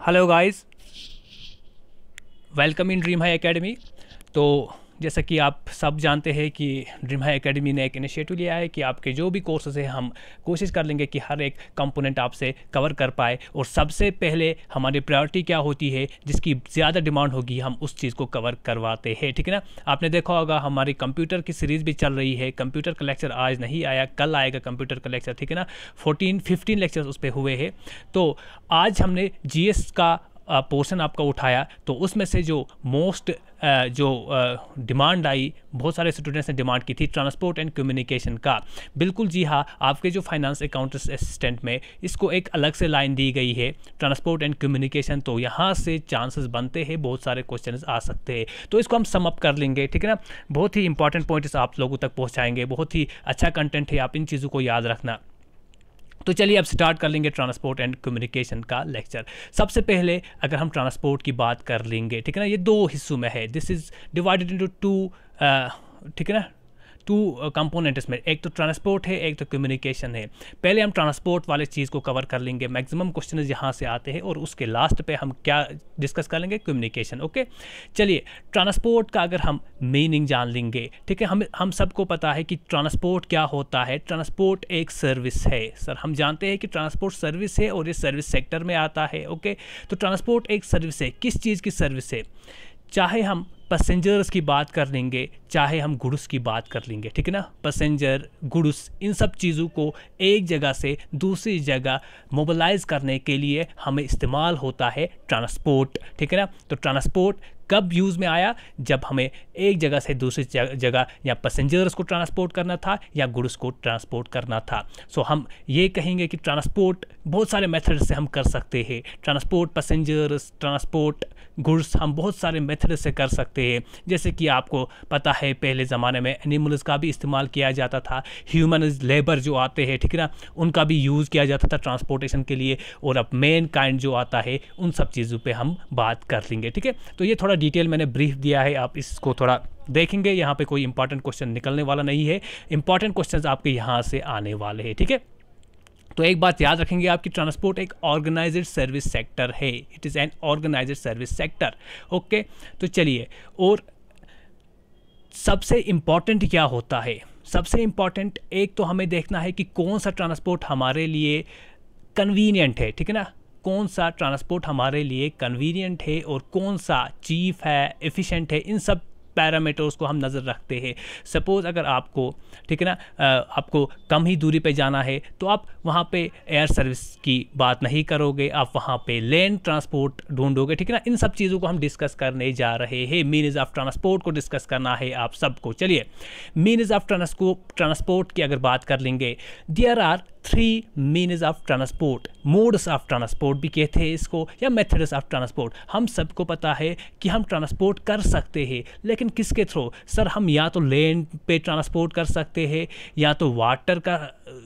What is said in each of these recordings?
Hello guys, welcome in dream high academy. तो जैसा कि आप सब जानते हैं कि ड्रीम हाई एकेडमी ने एक इनिशिएटिव लिया है कि आपके जो भी कोर्सेज हैं हम कोशिश कर लेंगे कि हर एक कंपोनेंट आपसे कवर कर पाए। और सबसे पहले हमारी प्रायोरिटी क्या होती है, जिसकी ज़्यादा डिमांड होगी हम उस चीज़ को कवर करवाते हैं, ठीक है ना। आपने देखा होगा हमारी कंप्यूटर की सीरीज़ भी चल रही है। कंप्यूटर का लेक्चर आज नहीं आया, कल आएगा कंप्यूटर का लेक्चर, ठीक है ना। 14-15 लेक्चर्स उस पर हुए हैं। तो आज हमने जीएस का पोर्शन आपका उठाया, तो उसमें से जो मोस्ट डिमांड आई, बहुत सारे स्टूडेंट्स ने डिमांड की थी ट्रांसपोर्ट एंड कम्युनिकेशन का। बिल्कुल जी हाँ, आपके जो फाइनेंस अकाउंट्स असिस्टेंट में इसको एक अलग से लाइन दी गई है, ट्रांसपोर्ट एंड कम्युनिकेशन। तो यहाँ से चांसेस बनते हैं बहुत सारे क्वेश्चंस आ सकते हैं, तो इसको हम सम अप कर लेंगे, ठीक है ना। बहुत ही इंपॉर्टेंट पॉइंट्स आप लोगों तक पहुँचाएंगे, बहुत ही अच्छा कंटेंट है, आप इन चीज़ों को याद रखना। तो चलिए अब स्टार्ट कर लेंगे ट्रांसपोर्ट एंड कम्युनिकेशन का लेक्चर। सबसे पहले अगर हम ट्रांसपोर्ट की बात कर लेंगे, ठीक है ना, ये दो हिस्सों में है। This is divided into two, ठीक है ना, टू कंपोनेंट इसमें, एक तो ट्रांसपोर्ट है, एक तो कम्युनिकेशन है। पहले हम ट्रांसपोर्ट वाले चीज़ को कवर कर लेंगे, मैक्सिमम क्वेश्चन यहाँ से आते हैं, और उसके लास्ट पे हम क्या डिस्कस कर लेंगे, कम्युनिकेशन। ओके, चलिए ट्रांसपोर्ट का अगर हम मीनिंग जान लेंगे, ठीक है। हम सबको पता है कि ट्रांसपोर्ट क्या होता है। ट्रांसपोर्ट एक सर्विस है सर, हम जानते हैं कि ट्रांसपोर्ट सर्विस है और ये सर्विस सेक्टर में आता है। ओके, तो ट्रांसपोर्ट एक सर्विस है। किस चीज़ की सर्विस है? चाहे हम पैसेंजर्स की बात कर लेंगे, चाहे हम गुड्स की बात कर लेंगे, ठीक है ना। पैसेंजर, गुड्स, इन सब चीज़ों को एक जगह से दूसरी जगह मोबिलाइज करने के लिए हमें इस्तेमाल होता है ट्रांसपोर्ट, ठीक है ना। तो ट्रांसपोर्ट कब यूज़ में आया? जब हमें एक जगह से दूसरी जगह या पैसेंजर्स को ट्रांसपोर्ट करना था या गुड्स को ट्रांसपोर्ट करना था। सो हम ये कहेंगे कि ट्रांसपोर्ट बहुत सारे मेथड से हम कर सकते हैं। ट्रांसपोर्ट पैसेंजर्स, ट्रांसपोर्ट गुड्स हम बहुत सारे मेथड से कर सकते हैं। जैसे कि आपको पता है पहले ज़माने में एनिमल्स का भी इस्तेमाल किया जाता था, ह्यूमन लेबर जो आते हैं, ठीक है ना, उनका भी यूज़ किया जाता था ट्रांसपोर्टेशन के लिए। और अब मेन काइंड जो आता है उन सब चीज़ों पे हम बात कर लेंगे, ठीक है। तो ये थोड़ा डिटेल मैंने ब्रीफ दिया है, आप इसको थोड़ा देखेंगे। यहाँ पे कोई इंपॉर्टेंट क्वेश्चन निकलने वाला नहीं है, इंपॉर्टेंट क्वेश्चंस आपके यहाँ से आने वाले हैं, ठीक है। तो एक बात याद रखेंगे आपकी, ट्रांसपोर्ट एक ऑर्गेनाइज्ड सर्विस सेक्टर है। It is an organised service sector. Okay, तो चलिए, और सबसे इम्पॉर्टेंट क्या होता है? सबसे इम्पॉर्टेंट एक तो हमें देखना है कि कौन सा ट्रांसपोर्ट हमारे लिए कन्वीनियंट है, ठीक है ना। कौन सा ट्रांसपोर्ट हमारे लिए कन्वीनियंट है और कौन सा चीप है, एफिशिएंट है, इन सब पैरामीटर्स को हम नज़र रखते हैं। सपोज़ अगर आपको, ठीक है ना, आपको कम ही दूरी पे जाना है तो आप वहाँ पे एयर सर्विस की बात नहीं करोगे, आप वहाँ पे लैंड ट्रांसपोर्ट ढूंढोगे, ठीक है ना। इन सब चीज़ों को हम डिस्कस करने जा रहे हैं। मीन्स ऑफ ट्रांसपोर्ट को डिस्कस करना है आप सबको। चलिए, मीन्स ऑफ ट्रांसपोर्ट की अगर बात कर लेंगे, there are 3 means of transport. Modes of transport भी कहते हैं इसको, या मेथड्स ऑफ ट्रांसपोर्ट। हम सबको पता है कि हम ट्रांसपोर्ट कर सकते हैं, लेकिन किसके थ्रू? सर हम या तो लैंड पे ट्रांसपोर्ट कर सकते हैं, या तो वाटर का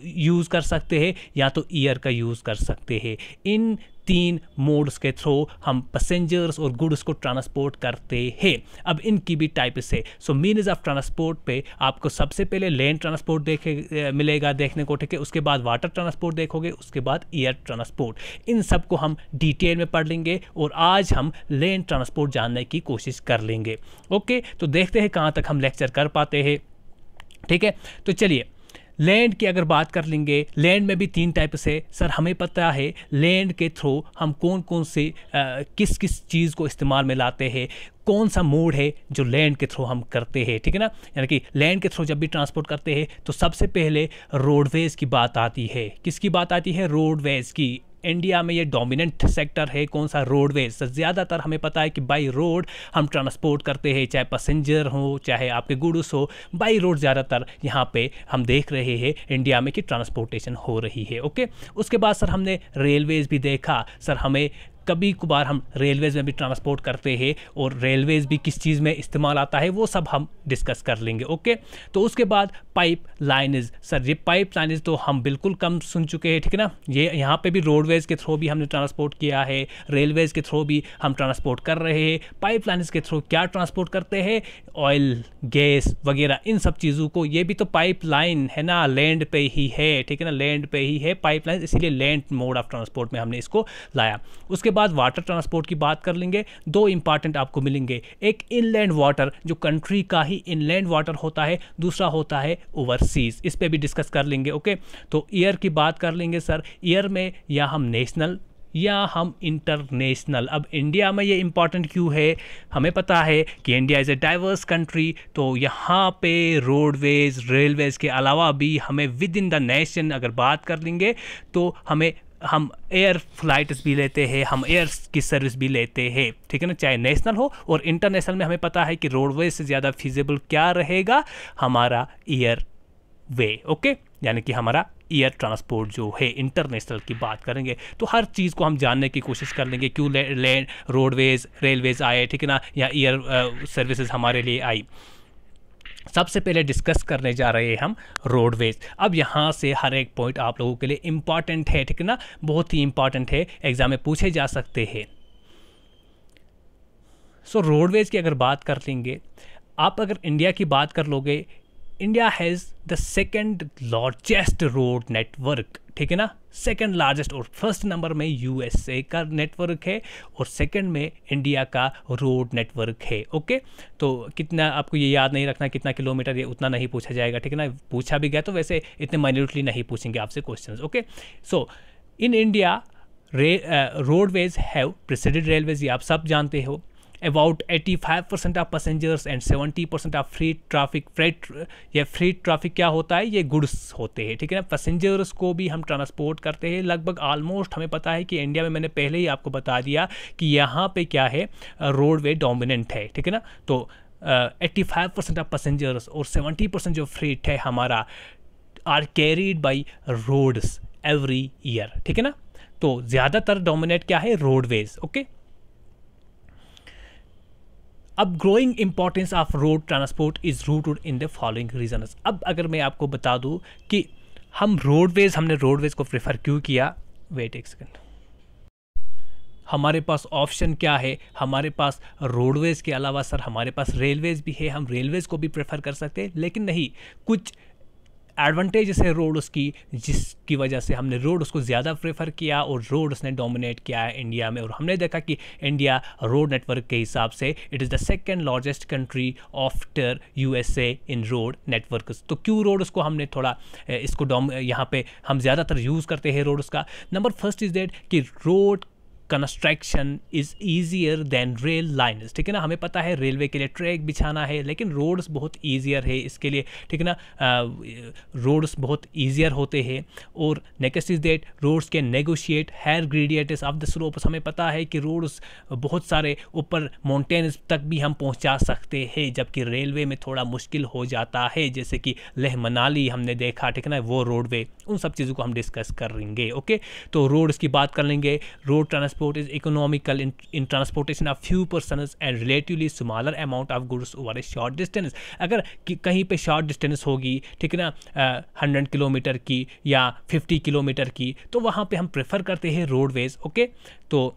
यूज़ कर सकते हैं, या तो एयर का यूज़ कर सकते हैं। इन 3 मोड्स के थ्रू हम पैसेंजर्स और गुड्स को ट्रांसपोर्ट करते हैं। अब इनकी भी टाइप्स है। सो मीन्स ऑफ ट्रांसपोर्ट पे आपको सबसे पहले लैंड ट्रांसपोर्ट मिलेगा देखने को, ठीक है। उसके बाद वाटर ट्रांसपोर्ट देखोगे, उसके बाद एयर ट्रांसपोर्ट। इन सब को हम डिटेल में पढ़ लेंगे, और आज हम लैंड ट्रांसपोर्ट जानने की कोशिश कर लेंगे। ओके, तो देखते हैं कहाँ तक हम लेक्चर कर पाते हैं, ठीक है। तो चलिए, लैंड की अगर बात कर लेंगे, लैंड में भी 3 टाइप से। सर हमें पता है लैंड के थ्रू हम कौन कौन से किस किस चीज़ को इस्तेमाल में लाते हैं, कौन सा मोड है जो लैंड के थ्रू हम करते हैं, ठीक है ना। यानी कि लैंड के थ्रू जब भी ट्रांसपोर्ट करते हैं तो सबसे पहले रोडवेज़ की बात आती है। किसकी बात आती है? रोडवेज़ की। इंडिया में ये डोमिनेंट सेक्टर है कौन सा? रोडवेज। ज़्यादातर हमें पता है कि बाई रोड हम ट्रांसपोर्ट करते हैं, चाहे पैसेंजर हो चाहे आपके गुड्स हो, बाई रोड ज़्यादातर यहाँ पे हम देख रहे हैं इंडिया में कि ट्रांसपोर्टेशन हो रही है। ओके, उसके बाद सर हमने रेलवेज़ भी देखा। सर हमें कभी कभार हम रेलवेज़ में भी ट्रांसपोर्ट करते हैं, और रेलवेज़ भी किस चीज़ में इस्तेमाल आता है वो सब हम डिस्कस कर लेंगे। ओके, तो उसके बाद पाइप लाइनेज। सर ये पाइप लाइनेज तो हम बिल्कुल कम सुन चुके हैं, ठीक है ना। ये यहाँ पे भी रोडवेज़ के थ्रू भी हमने ट्रांसपोर्ट किया है, रेलवेज़ के थ्रू भी हम ट्रांसपोर्ट कर रहे हैं। पाइप लाइनेज के थ्रू क्या ट्रांसपोर्ट करते हैं? ऑयल, गैस वगैरह, इन सब चीज़ों को। ये भी तो पाइप लाइन है ना, लैंड पे ही है, ठीक है ना, लैंड पे ही है पाइप लाइन, इसीलिए लैंड मोड ऑफ ट्रांसपोर्ट में हमने इसको लाया। उसके बाद वाटर ट्रांसपोर्ट की बात कर लेंगे। दो इंपॉर्टेंट आपको मिलेंगे, एक इनलैंड वाटर जो कंट्री का ही इनलैंड वाटर होता है, दूसरा होता है ओवरसीज, इस पे भी डिस्कस कर लेंगे। ओके, तो ईयर की बात कर लेंगे सर, ईयर में या हम नेशनल या हम इंटरनेशनल। अब इंडिया में ये इम्पॉर्टेंट क्यों है, हमें पता है कि India is a diverse country, तो यहाँ पे रोडवेज रेलवेज़ के अलावा भी हमें विद इन द नेशन अगर बात कर लेंगे तो हम एयर फ्लाइट्स भी लेते हैं, हम एयर की सर्विस भी लेते हैं, ठीक है ना, चाहे नेशनल हो और इंटरनेशनल में हमें पता है कि रोडवेज से ज़्यादा फिजिबल क्या रहेगा, हमारा एयर वे। ओके, यानी कि हमारा एयर ट्रांसपोर्ट जो है इंटरनेशनल की बात करेंगे तो हर चीज़ को हम जानने की कोशिश कर लेंगे, क्यों लैंड रोडवेज रेलवेज आए, ठीक है ना, या एयर सर्विसेज हमारे लिए आई। सबसे पहले डिस्कस करने जा रहे हैं हम रोडवेज। अब यहाँ से हर एक पॉइंट आप लोगों के लिए इम्पॉर्टेंट है, ठीक है ना, बहुत ही इम्पॉर्टेंट है, एग्जाम में पूछे जा सकते हैं। सो रोडवेज की अगर बात कर लेंगे, आप अगर इंडिया की बात कर लोगे, India has the second largest road network, ठीक है ना, सेकेंड लार्जेस्ट, और फर्स्ट नंबर में यूएसए का नेटवर्क है और सेकेंड में इंडिया का रोड नेटवर्क है। ओके, तो कितना आपको ये याद नहीं रखना कितना किलोमीटर, ये उतना नहीं पूछा जाएगा, ठीक है ना, पूछा भी गया तो वैसे इतने माइन्यूटली नहीं पूछेंगे आपसे questions. Okay, so in India roadways have president railways, ये आप सब जानते हो। About 85% of passengers and 70% of free traffic, free traffic क्या होता है, ये गुड्स होते हैं, ठीक है ना, पैसेंजर्स को भी हम ट्रांसपोर्ट करते हैं लगभग ऑलमोस्ट। हमें पता है कि इंडिया में मैंने पहले ही आपको बता दिया कि यहाँ पे क्या है, रोडवे डोमिनेंट है, ठीक है ना, तो 85% ऑफ पैसेंजर्स और 70% जो फ्रीट है हमारा are carried by roads every year, ठीक है ना, तो ज़्यादातर डोमिनेट क्या है, रोडवेज। ओके, अब growing importance of road transport is rooted in the following reasons. अब अगर मैं आपको बता दूं कि हमने रोडवेज को प्रेफर क्यों किया, वेट एक सेकंड, हमारे पास ऑप्शन क्या है, हमारे पास रोडवेज के अलावा सर हमारे पास रेलवेज भी है, हम रेलवेज को भी प्रेफर कर सकते हैं, लेकिन नहीं, कुछ एडवांटेजेस है रोड उसकी, जिसकी वजह से हमने रोड उसको ज़्यादा प्रेफर किया और रोड उसने डोमिनेट किया है इंडिया में। और हमने देखा कि इंडिया रोड नेटवर्क के हिसाब से it is the second largest country after USA in road network. तो क्यों रोड उसको हमने थोड़ा इसको यहाँ पे हम ज़्यादातर यूज़ करते हैं रोड उसका। नंबर फर्स्ट इज़ दैट कि road construction is easier than rail lines, ठीक है ना, हमें पता है रेलवे के लिए ट्रैक बिछाना है, लेकिन रोड्स बहुत ईजियर है इसके लिए, ठीक है ना, रोड्स बहुत ईजियर होते हैं। और next is that roads can negotiate higher gradients of the slopes, हमें पता है कि रोड्स बहुत सारे ऊपर माउंटेन्स तक भी हम पहुंचा सकते हैं, जबकि रेलवे में थोड़ा मुश्किल हो जाता है, जैसे कि लेह मनाली हमने देखा, ठीक है ना, वो रोडवे, उन सब चीज़ों को हम डिस्कस करेंगे। ओके, तो रोड्स की बात कर लेंगे। Road transport is economical in transportation of few persons and relatively smaller amount of goods over a short distance। अगर कहीं पे शॉर्ट डिस्टेंस होगी, ठीक है ना, 100 किलोमीटर की या 50 किलोमीटर की, तो वहाँ पे हम प्रेफर करते हैं रोडवेज। ओके, तो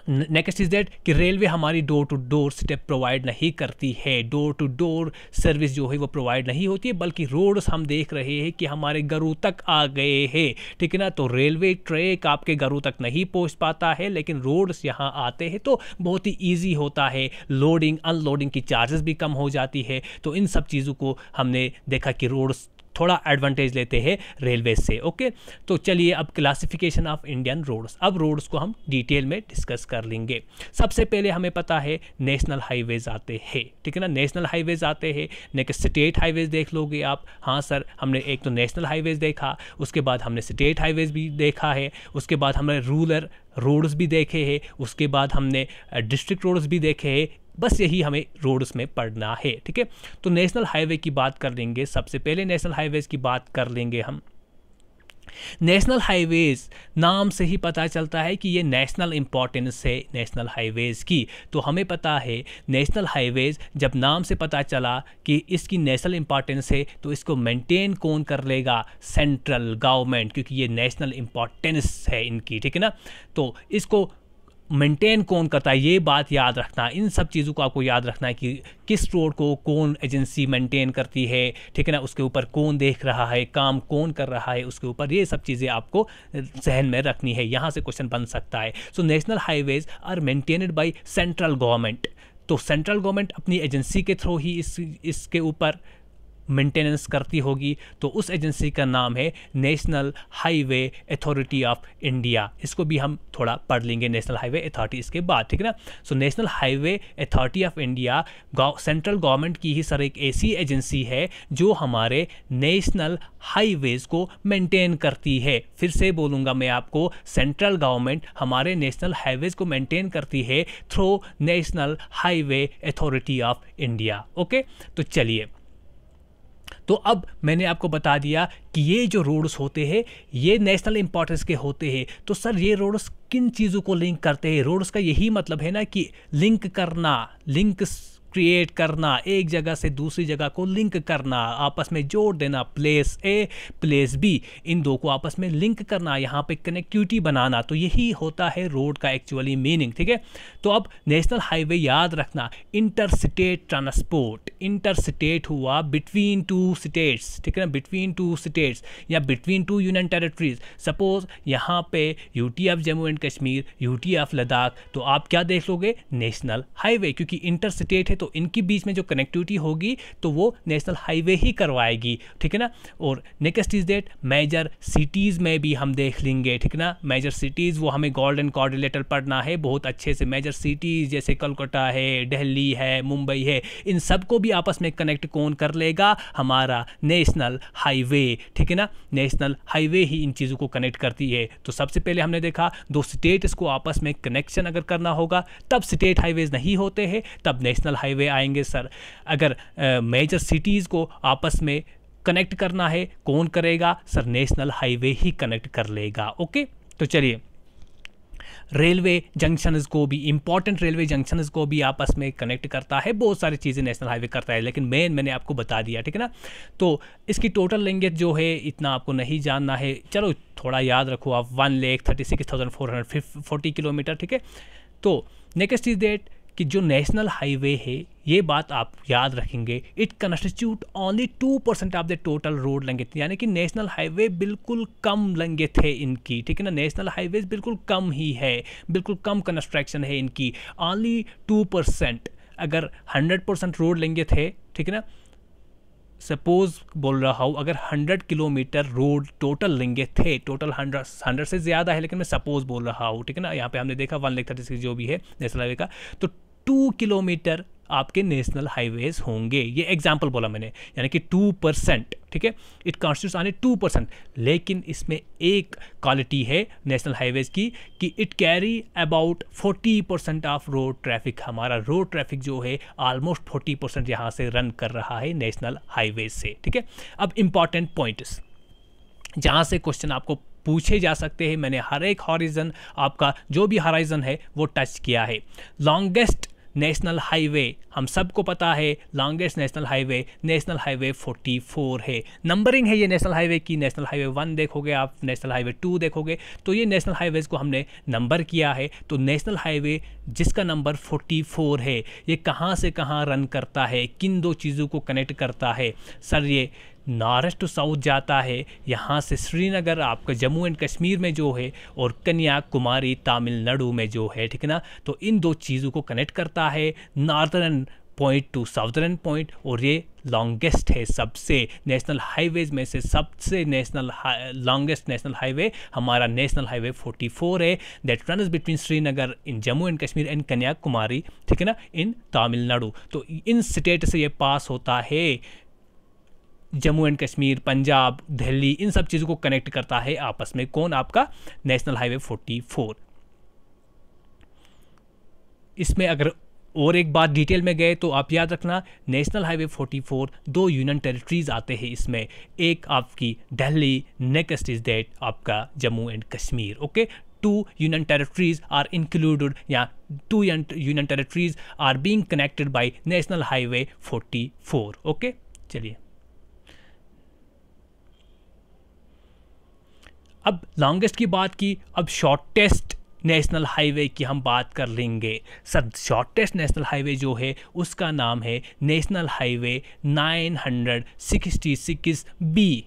नेक्स्ट इज दैट कि रेलवे हमारी door to door step provide नहीं करती है, डोर टू डोर सर्विस जो है वो प्रोवाइड नहीं होती है, बल्कि रोड्स हम देख रहे हैं कि हमारे घरों तक आ गए हैं, ठीक है ना, तो रेलवे ट्रैक आपके घरों तक नहीं पहुंच पाता है, लेकिन रोड्स यहाँ आते हैं तो बहुत ही ईजी होता है, लोडिंग अनलोडिंग की चार्जेस भी कम हो जाती है। तो इन सब चीज़ों को हमने देखा कि रोड्स थोड़ा एडवांटेज लेते हैं रेलवे से। ओके, तो चलिए अब क्लासिफिकेशन ऑफ इंडियन रोड्स, अब रोड्स को हम डिटेल में डिस्कस कर लेंगे। सबसे पहले हमें पता है नेशनल हाईवेज आते हैं, ठीक है ना, नेशनल हाईवेज आते हैं। नेक्स्ट स्टेट हाईवेज देख लोगे आप, हाँ सर, हमने एक तो नेशनल हाईवेज देखा, उसके बाद हमने स्टेट हाईवेज भी देखा है, उसके बाद हमने रूरल रोड्स भी देखे हैं, उसके बाद हमने डिस्ट्रिक्ट रोड्स भी देखे हैं, बस यही हमें रोड्स में पढ़ना है, ठीक है। तो नेशनल हाईवे की बात कर लेंगे, सबसे पहले नेशनल हाईवेज की बात कर लेंगे हम। नेशनल हाईवेज नाम से ही पता चलता है कि ये नेशनल इंपॉर्टेंस है नेशनल हाईवेज की। तो हमें पता है नेशनल हाईवेज जब नाम से पता चला कि इसकी नेशनल इंपॉर्टेंस है, तो इसको मेंटेन कौन कर लेगा, सेंट्रल गवर्नमेंट, क्योंकि ये नेशनल इंपॉर्टेंस है इनकी, ठीक है ना। तो इसको मेंटेन कौन करता है, ये बात याद रखना। इन सब चीज़ों को आपको याद रखना है कि किस रोड को कौन एजेंसी मेंटेन करती है, ठीक है ना, उसके ऊपर कौन देख रहा है, काम कौन कर रहा है उसके ऊपर, ये सब चीज़ें आपको जहन में रखनी है। यहाँ से क्वेश्चन बन सकता है। So national highways are maintained by central government. तो सेंट्रल गवर्नमेंट अपनी एजेंसी के थ्रू ही इसके ऊपर मेंटेनेंस करती होगी। तो उस एजेंसी का नाम है national highway authority of India. इसको भी हम थोड़ा पढ़ लेंगे, नेशनल हाईवे अथॉरिटी इसके बाद, ठीक है ना। सो national highway authority of India central government की ही सर एक ऐसी एजेंसी है जो हमारे नेशनल हाईवेज को मेंटेन करती है। फिर से बोलूँगा मैं आपको, सेंट्रल गवर्नमेंट हमारे नेशनल हाईवेज को मेंटेन करती है through national highway authority of India. Okay, तो चलिए, तो अब मैंने आपको बता दिया कि ये जो रोड्स होते हैं ये नेशनल इंपॉर्टेंस के होते हैं। तो सर ये रोड्स किन चीज़ों को लिंक करते हैं? रोड्स का यही मतलब है ना कि लिंक करना, लिंक क्रिएट करना, एक जगह से दूसरी जगह को लिंक करना, आपस में जोड़ देना, प्लेस ए प्लेस बी, इन दो को आपस में लिंक करना, यहाँ पे कनेक्टिविटी बनाना। तो यही होता है रोड का एक्चुअली मीनिंग, ठीक है। तो अब नेशनल हाईवे याद रखना, इंटरस्टेट ट्रांसपोर्ट, इंटरस्टेट हुआ बिटवीन टू स्टेट्स, ठीक है ना, बिटवीन टू स्टेट्स या between two union territories. Suppose यहाँ पे UT of Jammu and Kashmir, UT of Ladakh, तो आप क्या देख लोगे? नेशनल हाईवे, क्योंकि इंटरस्टेट है तो इनके बीच में जो कनेक्टिविटी होगी तो वो नेशनल हाईवे ही करवाएगी, ठीक है ना। और next is that major cities में भी हम देख लेंगे, ठीक है ना। मेजर सिटीज़ वो हमें गोल्डन कोऑर्डिनेटर पढ़ना है बहुत अच्छे से। मेजर सिटीज़ जैसे कोलकाता है, दिल्ली है, मुंबई है, इन सब को भी आपस में कनेक्ट कौन कर लेगा? हमारा नेशनल हाईवे, ठीक है ना। नेशनल हाईवे ही इन चीज़ों को कनेक्ट करती है। तो सबसे पहले हमने देखा दो स्टेट्स को आपस में कनेक्शन अगर करना होगा तब स्टेट हाईवेज नहीं होते हैं, तब नेशनल हाईवे आएंगे सर। अगर मेजर सिटीज़ को आपस में कनेक्ट करना है कौन करेगा? सर नेशनल हाईवे ही कनेक्ट कर लेगा। ओके, तो चलिए, रेलवे जंक्शंस को भी, इंपॉर्टेंट रेलवे जंक्शंस को भी आपस में कनेक्ट करता है, बहुत सारी चीज़ें नेशनल हाईवे करता है, लेकिन मैंने आपको बता दिया, ठीक है ना। तो इसकी टोटल लेंथ जो है इतना आपको नहीं जानना है, चलो थोड़ा याद रखो आप, 1,36,440 किलोमीटर, ठीक है। तो नेक्स्ट इज दैट कि जो नेशनल हाईवे है, ये बात आप याद रखेंगे, it constitute only 2% of the total road length, यानी कि नेशनल हाईवे बिल्कुल कम लेंथ है इनकी, ठीक है ना। नेशनल हाईवेज बिल्कुल कम ही है, बिल्कुल कम कंस्ट्रक्शन है इनकी, ओनली 2%। अगर 100% रोड लेंथ है, ठीक है ना, सपोज बोल रहा हूँ, अगर 100 किलोमीटर रोड टोटल लेंगे थे, टोटल 100 से ज़्यादा है, लेकिन मैं सपोज बोल रहा हूँ, ठीक है ना। यहाँ पे हमने देखा 1,36,000 जो भी है नेशनल हाईवे का, तो 2 किलोमीटर आपके नेशनल हाईवेज होंगे। ये एग्जांपल बोला मैंने, यानी कि 2%, ठीक है। It constitutes only 2%। लेकिन इसमें एक क्वालिटी है नेशनल हाईवेज की कि it carry about 40% of road traffic. हमारा रोड ट्रैफिक जो है ऑलमोस्ट 40% यहाँ से रन कर रहा है नेशनल हाईवेज से, ठीक है। अब इंपॉर्टेंट पॉइंट्स जहाँ से क्वेश्चन आपको पूछे जा सकते हैं, मैंने हर एक हॉरिजन, आपका जो भी हॉराइजन है वो टच किया है। लॉन्गेस्ट नेशनल हाईवे हम सबको पता है, लॉन्गेस्ट नेशनल हाईवे 44 है। नंबरिंग है ये नेशनल हाईवे की, नेशनल हाईवे 1 देखोगे आप, नेशनल हाईवे 2 देखोगे, तो ये नेशनल हाईवेज़ को हमने नंबर किया है। तो नेशनल हाईवे जिसका नंबर 44 है, ये कहाँ से कहाँ रन करता है, किन दो चीज़ों को कनेक्ट करता है? सर ये नॉर्थ टू साउथ जाता है, यहाँ से श्रीनगर आपका जम्मू एंड कश्मीर में जो है, और कन्याकुमारी तमिलनाडु में जो है, ठीक है ना। तो इन दो चीज़ों को कनेक्ट करता है, northern point two southern point, और ये लॉन्गेस्ट है सबसे नेशनल हाईवेज में से, सबसे लॉन्गेस्ट नेशनल हाईवे हमारा नेशनल हाईवे 44 है, that runs between Srinagar in Jammu and Kashmir and Kanyakumari, ठीक है ना, इन तमिलनाडु। तो इन स्टेट से ये पास होता है, जम्मू एंड कश्मीर, पंजाब, दिल्ली, इन सब चीज़ों को कनेक्ट करता है आपस में कौन? आपका नेशनल हाईवे 44। इसमें अगर और एक बात डिटेल में गए तो आप याद रखना, नेशनल हाईवे 44 दो यूनियन टेरिटरीज आते हैं इसमें, एक आपकी दिल्ली, नेक्स्ट इज दैट आपका Jammu and Kashmir. Okay, 2 union territories are included, या 2 union territories are being connected by National Highway 44। Okay, चलिए अब लॉन्गेस्ट की बात की, अब शॉर्टेस्ट नेशनल हाईवे की हम बात कर लेंगे। सर शॉर्टेस्ट नेशनल हाईवे जो है उसका नाम है नेशनल हाईवे 966 बी।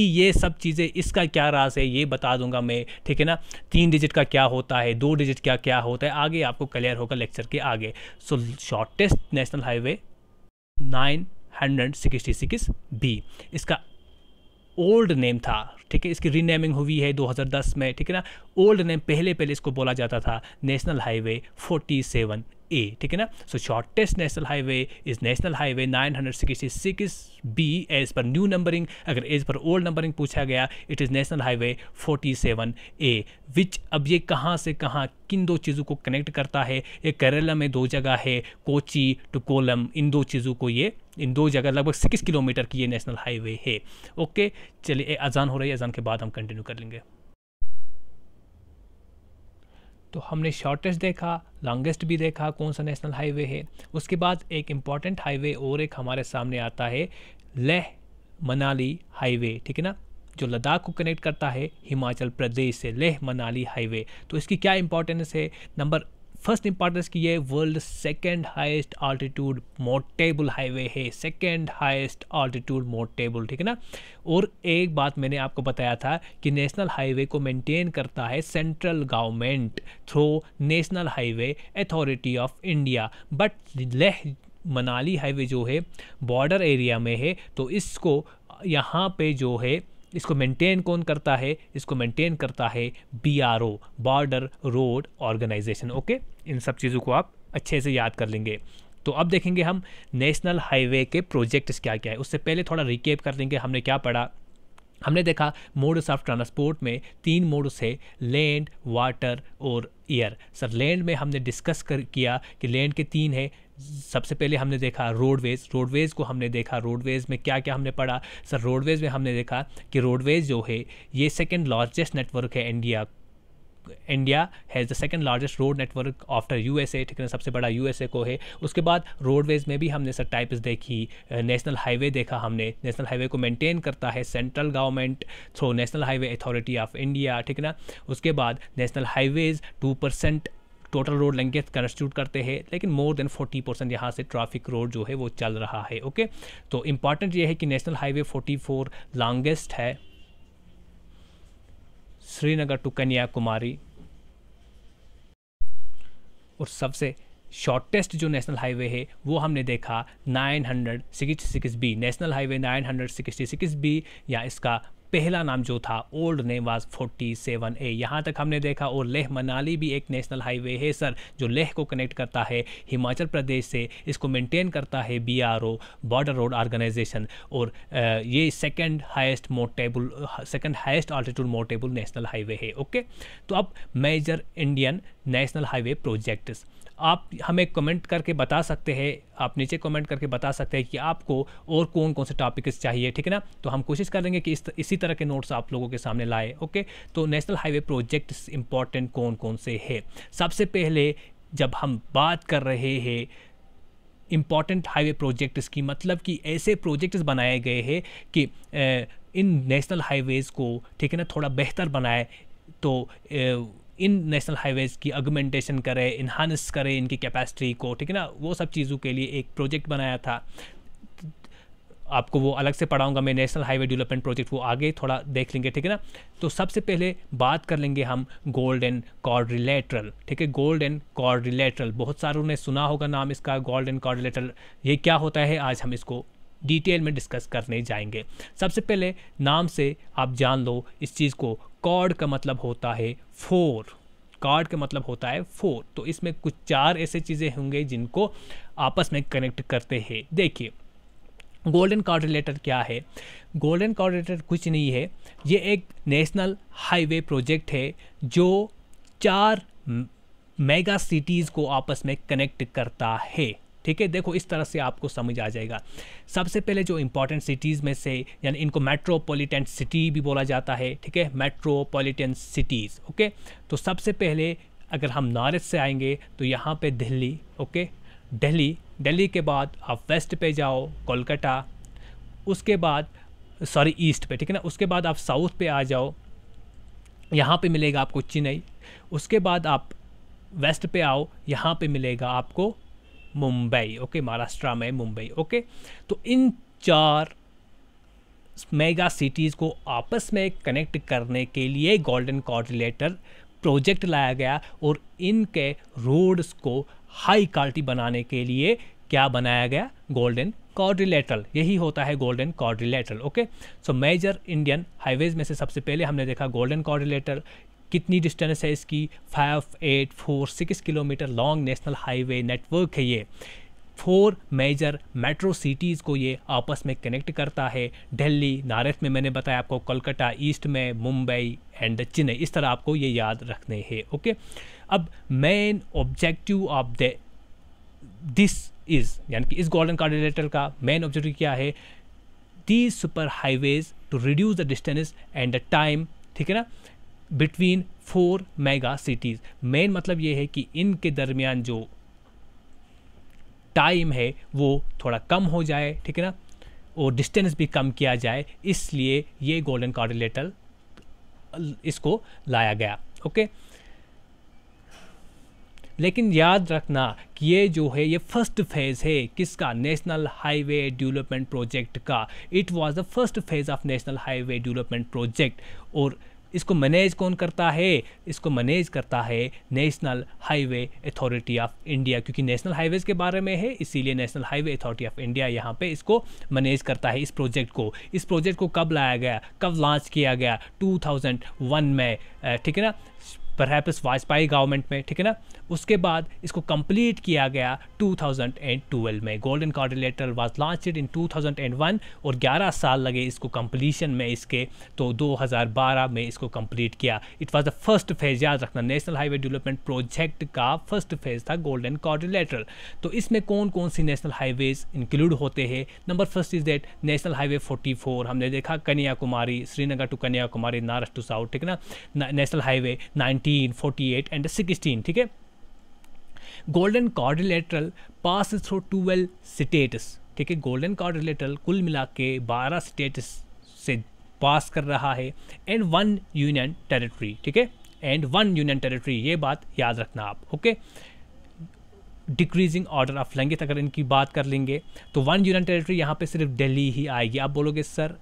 ये सब चीज़ें, इसका क्या राज है ये बता दूंगा मैं, ठीक है ना। 3 डिजिट का क्या होता है, 2 डिजिट का क्या होता है, आगे आपको क्लियर होगा लेक्चर के आगे। सो शॉर्टेस्ट नेशनल हाईवे 966 बी, इसका ओल्ड नेम था, ठीक है। इसकी रीनेमिंग हुई है 2010 में, ठीक है ना। ओल्ड नेम पहले इसको बोला जाता था नेशनल हाईवे 47A, ठीक है ना। So shortest national highway is national highway 966 B as per new numbering. अगर एज पर ओल्ड नंबरिंग पूछा गया, it is national highway 47A, which अब ये कहाँ से कहाँ किन 2 चीज़ों को कनेक्ट करता है। ये केरला में 2 जगह है, कोची टू कोलम, इन 2 चीज़ों को ये इन 2 जगह लगभग 6 किलोमीटर की ये नेशनल हाईवे है। ओके, चलिए अजान हो रही है, अजान के बाद हम कंटिन्यू कर लेंगे। तो हमने शॉर्टेस्ट देखा, लॉन्गेस्ट भी देखा कौन सा नेशनल हाईवे है। उसके बाद एक इम्पॉर्टेंट हाईवे और एक हमारे सामने आता है, लेह मनाली हाईवे, ठीक है ना, जो लद्दाख को कनेक्ट करता है हिमाचल प्रदेश से, लेह मनाली हाईवे। तो इसकी क्या इंपॉर्टेंस है? फर्स्ट इंपॉर्टेंस की ये world second highest altitude motorable highway है, सेकेंड हाईएस्ट आल्टीट्यूड मोटेबल, ठीक है ना। और एक बात मैंने आपको बताया था कि नेशनल हाईवे को मेंटेन करता है central government through national highway authority of India. But Leh Manali highway जो है बॉर्डर एरिया में है, तो इसको यहाँ पे जो है इसको मेंटेन कौन करता है? इसको मेंटेन करता है BRO, border road organisation. Okay, इन सब चीज़ों को आप अच्छे से याद कर लेंगे। तो अब देखेंगे हम नेशनल हाईवे के प्रोजेक्ट्स क्या क्या है। उससे पहले थोड़ा रिकेप कर देंगे हमने क्या पढ़ा। हमने देखा मोड्स ऑफ ट्रांसपोर्ट में 3 मोड्स है, लैंड, वाटर और एयर। सर लैंड में हमने डिस्कस किया कि लैंड के 3 है। सबसे पहले हमने देखा रोडवेज़ को हमने देखा। रोडवेज़ में क्या क्या हमने पढ़ा? सर रोडवेज़ में हमने देखा कि रोडवेज़ जो है ये सेकंड लार्जेस्ट नेटवर्क है India has the second largest road network after USA, ठीक है ना, सबसे बड़ा USA को है। उसके बाद रोडवेज़ में भी हमने सर टाइप्स देखी। नेशनल हाईवे देखा हमने, नेशनल हाईवे को मेंटेन करता है central government through national highway authority of India, ठीक है ना। उसके बाद national highways 2% total road length constitute करते हैं, लेकिन मोर देन 40% यहाँ से ट्रैफिक रोड जो है वो चल रहा है। ओके, तो इम्पॉर्टेंट ये है कि नेशनल हाईवे 44 लॉन्गेस्ट है, श्रीनगर टू कन्याकुमारी। और सबसे शॉर्टेस्ट जो नेशनल हाईवे है वो हमने देखा 966 बी, नेशनल हाईवे 966 बी, या इसका पहला नाम जो था ओल्ड नेम वाज 47A। यहाँ तक हमने देखा। और लेह मनाली भी एक नेशनल हाईवे है सर, जो लेह को कनेक्ट करता है हिमाचल प्रदेश से। इसको मेंटेन करता है BRO, बॉर्डर रोड ऑर्गेनाइजेशन। और ये second highest altitude motorable national highway है। ओके, तो अब major Indian national highway projects आप हमें कमेंट करके बता सकते हैं, आप नीचे कमेंट करके बता सकते हैं कि आपको और कौन कौन से टॉपिक्स चाहिए, ठीक है ना। तो हम कोशिश करेंगे कि इसी तरह के नोट्स आप लोगों के सामने लाए। ओके, तो नेशनल हाईवे प्रोजेक्ट्स इंपॉर्टेंट कौन कौन से हैं? सबसे पहले जब हम बात कर रहे हैं इम्पॉर्टेंट हाईवे प्रोजेक्ट्स की, मतलब कि ऐसे प्रोजेक्ट्स बनाए गए हैं कि इन नेशनल हाईवेज़ को, ठीक है ना, थोड़ा बेहतर बनाए। तो इन नेशनल हाईवेज़ की अगमेंटेशन करे, इन्हांस करे इनकी कैपेसिटी को, ठीक है ना, वो सब चीज़ों के लिए एक प्रोजेक्ट बनाया था। आपको वो अलग से पढ़ाऊंगा मैं, नेशनल हाईवे डेवलपमेंट प्रोजेक्ट, वो आगे थोड़ा देख लेंगे, ठीक है ना। तो सबसे पहले बात कर लेंगे हम गोल्डन क्वाड्रिलेटरल, ठीक है। गोल्डन क्वाड्रिलेटरल बहुत सारों ने सुना होगा नाम इसका, गोल्डन क्वाड्रिलेटरल। ये क्या होता है आज हम इसको डिटेल में डिस्कस करने जाएंगे। सबसे पहले नाम से आप जान लो इस चीज़ को, कॉर्ड का मतलब होता है 4, कार्ड का मतलब होता है 4। तो इसमें कुछ 4 ऐसे चीज़ें होंगे जिनको आपस में कनेक्ट करते हैं। देखिए गोल्डन क्वाड्रिलेटरल क्या है? गोल्डन क्वाड्रिलेटरल कुछ नहीं है, ये एक नेशनल हाईवे प्रोजेक्ट है जो 4 मेगा सिटीज़ को आपस में कनेक्ट करता है, ठीक है। देखो इस तरह से आपको समझ आ जाएगा। सबसे पहले जो इंपॉर्टेंट सिटीज़ में से, यानी इनको मेट्रोपॉलिटन सिटी भी बोला जाता है, ठीक है, मेट्रोपॉलिटन सिटीज़। ओके, तो सबसे पहले अगर हम नॉर्थ से आएंगे तो यहाँ पे दिल्ली। ओके, दिल्ली के बाद आप वेस्ट पे जाओ कोलकाता, उसके बाद ईस्ट पे, ठीक है ना, उसके बाद आप साउथ पे आ जाओ, यहाँ पे मिलेगा आपको चेन्नई। उसके बाद आप वेस्ट पे आओ, यहाँ पे मिलेगा आपको मुंबई, ओके, महाराष्ट्र में मुंबई, ओके। तो इन 4 मेगा सिटीज़ को आपस में कनेक्ट करने के लिए गोल्डन क्वाड्रिलेटरल प्रोजेक्ट लाया गया, और इनके रोड्स को हाई क्वालिटी बनाने के लिए क्या बनाया गया, गोल्डन क्वाड्रिलेटरल। यही होता है golden quadrilateral, okay. So major Indian highways में से सबसे पहले हमने देखा गोल्डन क्वाड्रिलेटरल। कितनी डिस्टेंस है इसकी, 5846 kilometre long national highway network है ये। 4 मेजर मेट्रो सिटीज़ को ये आपस में कनेक्ट करता है। दिल्ली, नॉर्थ में मैंने बताया आपको, कोलकाता, ईस्ट में मुंबई एंड चेन्नई, इस तरह आपको ये याद रखने हैं, ओके। अब main objective of this is, यानी कि इस गोल्डन क्वाड्रिलेटरल का मेन ऑब्जेक्टिव क्या है, these super highways to reduce the distance and the time, ठीक है ना, बिटवीन 4 मेगा सिटीज़। मेन मतलब ये है कि इनके दरमियान जो टाइम है वो थोड़ा कम हो जाए, ठीक है ना, और डिस्टेंस भी कम किया जाए, इसलिए ये गोल्डन क्वाड्रिलेटरल इसको लाया गया, ओके। लेकिन याद रखना कि ये जो है ये फर्स्ट फेज़ है किसका, नेशनल हाईवे डेवलपमेंट प्रोजेक्ट का। It was the first phase of national highway development project. और इसको मैनेज कौन करता है, इसको मैनेज करता है national highway authority of India, क्योंकि नेशनल हाईवेज़ के बारे में है, इसीलिए national highway authority of India यहाँ पे इसको मैनेज करता है, इस प्रोजेक्ट को। इस प्रोजेक्ट को कब लाया गया, कब लॉन्च किया गया, 2001 में, ठीक है ना, परहैप्स वाजपेयी गवर्नमेंट में, ठीक है ना। उसके बाद इसको कंप्लीट किया गया 2012 में। Golden quadrilateral was launched in 2001 और 11 साल लगे इसको कंप्लीशन में इसके, तो 2012 में इसको कंप्लीट किया। It was the first phase, याद रखना, नेशनल हाईवे डेवलपमेंट प्रोजेक्ट का फर्स्ट फेज था गोल्डन क्वाड्रिलेटरल। तो इसमें कौन कौन सी नेशनल हाईवेज इंक्लूड होते हैं, number first is that national highway 44, हमने देखा Kanyakumari, Srinagar to Kanyakumari, north to south, ठीक है ना। नेशनल हाईवे 19, 48 एंड 16, ठीक है। Golden quadrilateral pass through 12 states, ठीक है। गोल्डन क्वाड्रिलेटरल कुल मिला के 12 स्टेट्स से पास कर रहा है, एंड 1 यूनियन टेरिटरी, ठीक है, एंड 1 यूनियन टेरिटरी, ये बात याद रखना आप, okay. Decreasing order of length अगर इनकी बात कर लेंगे तो 1 यूनियन टेरिटरी यहाँ पे सिर्फ दिल्ली ही आएगी। आप बोलोगे सर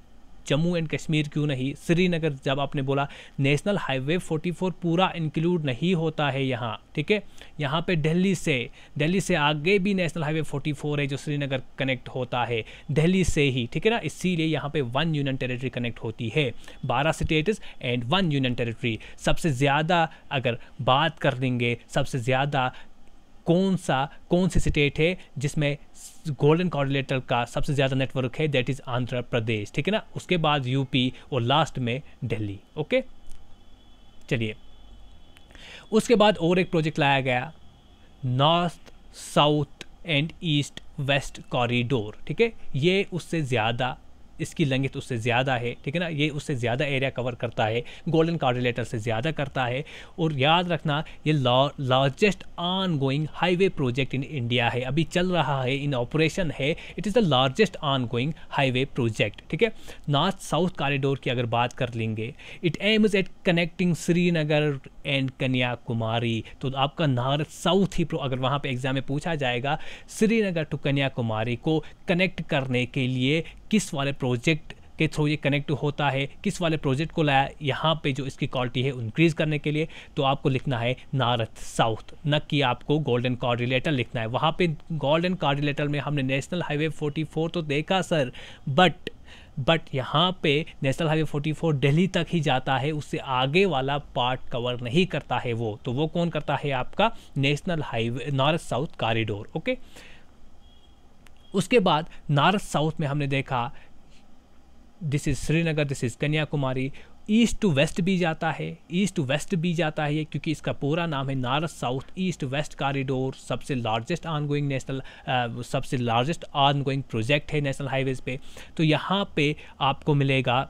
जम्मू एंड कश्मीर क्यों नहीं, श्रीनगर, जब आपने बोला नेशनल हाईवे 44 पूरा इंक्लूड नहीं होता है यहाँ, ठीक है। यहाँ पे दिल्ली से आगे भी नेशनल हाईवे 44 है जो श्रीनगर कनेक्ट होता है दिल्ली से ही, ठीक है ना। इसीलिए यहाँ पे 1 यूनियन टेरिटरी कनेक्ट होती है, 12 स्टेट्स एंड 1 यूनियन टेरिटरी। सबसे ज़्यादा अगर बात कर लेंगे, सबसे ज़्यादा कौन सी स्टेट है जिसमें गोल्डन क्वाड्रिलेटरल का सबसे ज़्यादा नेटवर्क है, दैट इज़ आंध्र प्रदेश, ठीक है ना। उसके बाद यूपी और लास्ट में दिल्ली, ओके। चलिए, उसके बाद और एक प्रोजेक्ट लाया गया, north south and east west corridor, ठीक है। ये उससे ज़्यादा, इसकी लेंथ उससे ज़्यादा है, ठीक है ना, ये उससे ज़्यादा एरिया कवर करता है, गोल्डन क्वाड्रिलेटरल से ज़्यादा करता है। और याद रखना ये largest on going highway project in India है, अभी चल रहा है, इन ऑपरेशन है। It is the largest on going highway project, ठीक है। नॉर्थ साउथ कॉरिडोर की अगर बात कर लेंगे, it aims at connecting Srinagar and Kanyakumari. तो आपका नॉर्थ साउथ ही अगर वहाँ पे एग्जाम में पूछा जाएगा, श्रीनगर टू कन्याकुमारी को कनेक्ट करने के लिए किस वाले प्रोजेक्ट के थ्रू ये कनेक्ट होता है, किस वाले प्रोजेक्ट को लाया यहाँ पे जो इसकी क्वालिटी है इंक्रीज़ करने के लिए, तो आपको लिखना है नॉर्थ साउथ, न कि आपको गोल्डन क्वाड्रिलेटरल लिखना है। वहाँ पे गोल्डन क्वाड्रिलेटरल में हमने नेशनल हाईवे 44 तो देखा सर, बट यहाँ पे नेशनल हाईवे 44 दिल्ली तक ही जाता है, उससे आगे वाला पार्ट कवर नहीं करता है वो, तो वो कौन करता है, आपका national highway north south corridor, okay. उसके बाद नॉर्थ साउथ में हमने देखा, this is Srinagar, this is Kanyakumari, east to west भी जाता है, क्योंकि इसका पूरा नाम है north south east west corridor. सबसे लार्जेस्ट ऑन गोइंग प्रोजेक्ट है नेशनल हाईवेज़ पे। तो यहाँ पे आपको मिलेगा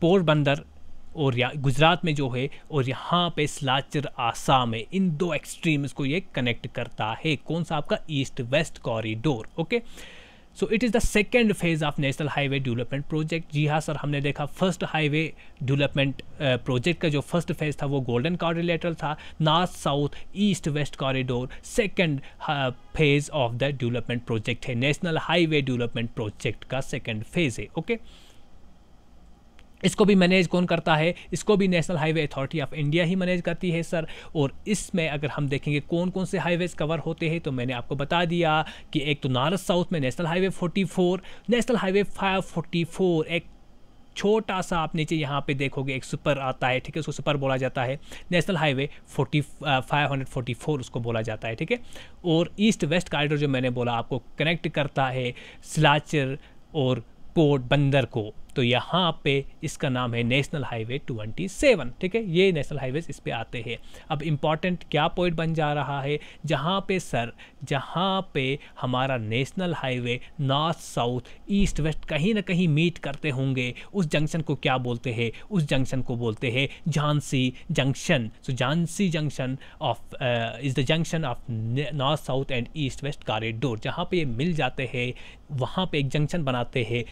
पोरबंदर और गुजरात में जो है, और यहाँ पे सिलाचर आसाम में, इन 2 एक्सट्रीम्स को ये कनेक्ट करता है। कौन सा, आपका east west corridor, okay. So it is the second phase of national highway development project. जी हाँ सर, हमने देखा फर्स्ट हाईवे डेवलपमेंट प्रोजेक्ट का जो फर्स्ट फेज़ था वो गोल्डन कॉरिलेटरल था, north south east west corridor second phase of the development project है, नेशनल हाईवे डेवलपमेंट प्रोजेक्ट का सेकेंड फेज़ है। ओके, इसको भी मैनेज कौन करता है? इसको भी national highway authority of India he manage करती है सर। और इसमें अगर हम देखेंगे कौन कौन से हाईवेज कवर होते हैं, तो मैंने आपको बता दिया कि एक तो नॉर्थ साउथ में नेशनल हाईवे 44, नेशनल हाईवे 544, एक छोटा सा आप नीचे यहाँ पे देखोगे एक सुपर आता है, ठीक है, उसको सुपर बोला जाता है, नेशनल हाईवे 544 उसको बोला जाता है, ठीक है। और ईस्ट वेस्ट कॉरिडोर जो मैंने बोला आपको कनेक्ट करता है सिलाचर और पोर्ट बंदर को, तो यहाँ पे इसका नाम है नेशनल हाईवे 27, ठीक है। ये नेशनल हाईवेज इस पे आते हैं। अब इम्पॉर्टेंट क्या पॉइंट बन जा रहा है, जहाँ पे सर, जहाँ पे हमारा national highway north south east waste कहीं ना कहीं मीट करते होंगे, उस जंक्शन को क्या बोलते हैं? उस जंक्शन को बोलते हैं Jhansi junction. So Jhansi junction of is the junction of north south and east west corridor. जहाँ पे ये मिल जाते हैं वहाँ पे एक जंक्शन बनाते हैं,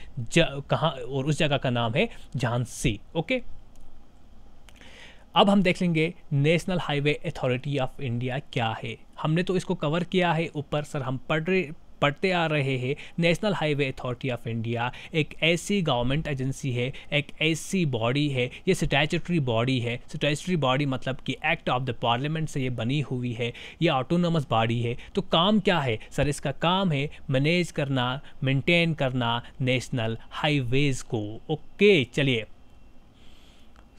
कहाँ, और उस जगह का नाम है झांसी। ओके, अब हम देख लेंगे national highway authority of India क्या है। हमने तो इसको कवर किया है ऊपर सर, हम पढ़ते आ रहे हैं। National highway authority of India एक ऐसी गवर्नमेंट एजेंसी है, एक ऐसी बॉडी है, ये स्टैट्यूटरी बॉडी है। स्टैट्यूटरी बॉडी मतलब कि एक्ट ऑफ द पार्लियामेंट से ये बनी हुई है, ये ऑटोनोमस बॉडी है। तो काम क्या है सर? इसका काम है मैनेज करना, मेंटेन करना नेशनल हाईवेज़ को। ओके, चलिए।